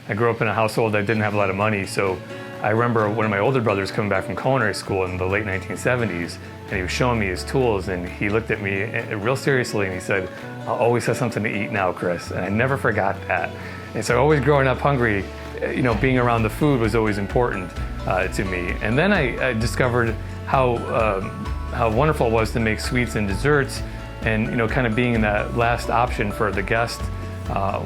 I grew up in a household that didn't have a lot of money, so I remember one of my older brothers coming back from culinary school in the late 1970s, and he was showing me his tools, and he looked at me real seriously and he said, "I'll always have something to eat now, Kriss." And I never forgot that. And so always growing up hungry, being around the food was always important to me. And then I discovered how wonderful it was to make sweets and desserts, and kind of being that last option for the guest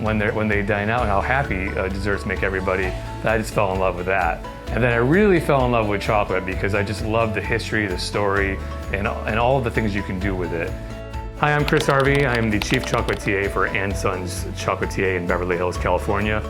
when they dine out, and how happy desserts make everybody. That I just fell in love with that. And then I really fell in love with chocolate because I just love the history, the story, and all of the things you can do with it. Hi, I'm Kriss Harvey. I am the Chief Chocolatier for andSons Chocolatier in Beverly Hills, California.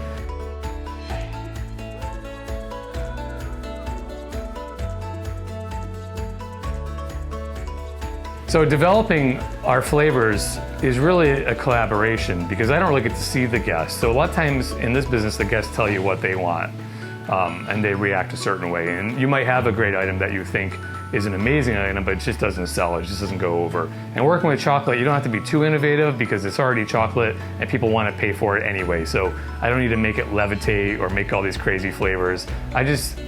So developing our flavors is really a collaboration because I don't really get to see the guests. So a lot of times in this business, the guests tell you what they want and they react a certain way. And you might have a great item that you think is an amazing item, but it just doesn't sell, it just doesn't go over. And working with chocolate, you don't have to be too innovative because it's already chocolate and people want to pay for it anyway. So I don't need to make it levitate or make all these crazy flavors. I just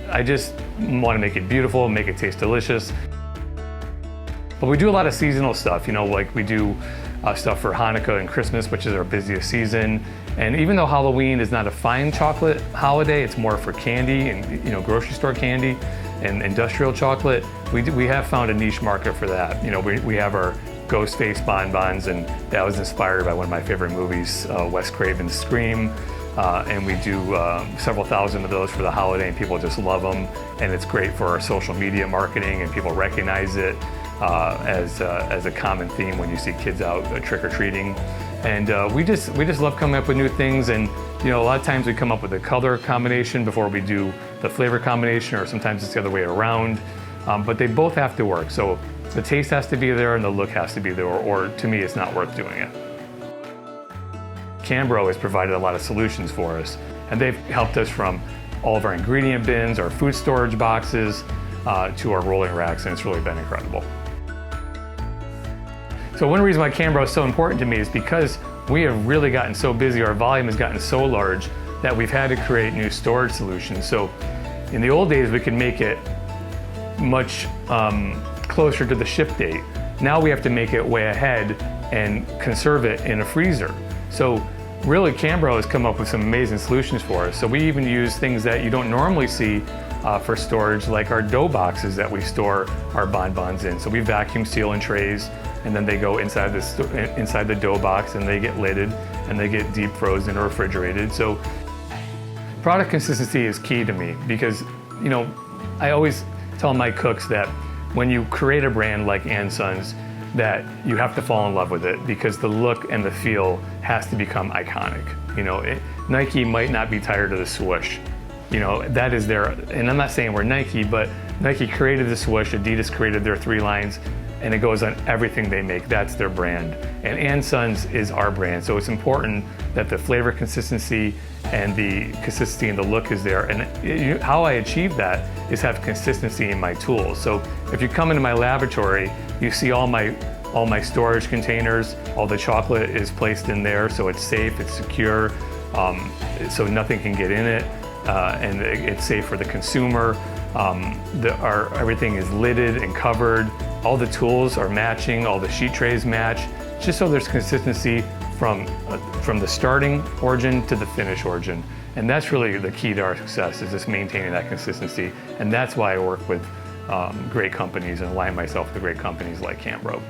want to make it beautiful, make it taste delicious. But we do a lot of seasonal stuff, like we do stuff for Hanukkah and Christmas, which is our busiest season. And even though Halloween is not a fine chocolate holiday, it's more for candy and grocery store candy and industrial chocolate, we have found a niche market for that. We have our ghost face bonbons, and that was inspired by one of my favorite movies, Wes Craven's Scream. And we do several thousand of those for the holiday, and people just love them. And it's great for our social media marketing, and people recognize it as a common theme when you see kids out trick-or-treating. And we just love coming up with new things. And a lot of times we come up with a color combination before we do the flavor combination, or sometimes it's the other way around. But they both have to work. So the taste has to be there and the look has to be there, or to me it's not worth doing it. Cambro has provided a lot of solutions for us, and they've helped us from all of our ingredient bins, our food storage boxes, to our rolling racks, and it's really been incredible. So one reason why Cambro is so important to me is because we have really gotten so busy, our volume has gotten so large that we've had to create new storage solutions. So in the old days, we could make it much closer to the ship date. Now we have to make it way ahead and conserve it in a freezer. So really, Cambro has come up with some amazing solutions for us. So we even use things that you don't normally see for storage, like our dough boxes that we store our bonbons in. So we vacuum seal in trays, and then they go inside the dough box, and they get lidded, and they get deep frozen or refrigerated. So product consistency is key to me because, I always tell my cooks that when you create a brand like andSons, that you have to fall in love with it because the look and the feel has to become iconic. Nike might not be tired of the swoosh. That is their, and I'm not saying we're Nike, but Nike created the swoosh, Adidas created their 3 lines, and it goes on everything they make. That's their brand. And andSons is our brand. So it's important that the flavor consistency and the consistency in the look is there. And how I achieve that is have consistency in my tools. So if you come into my laboratory, you see all my storage containers, all the chocolate is placed in there, so it's safe, it's secure, so nothing can get in it, and it's safe for the consumer. Everything is lidded and covered. All the tools are matching, all the sheet trays match, just so there's consistency from the starting origin to the finish origin. And that's really the key to our success, is just maintaining that consistency. And that's why I work with great companies and align myself with great companies like Cambro.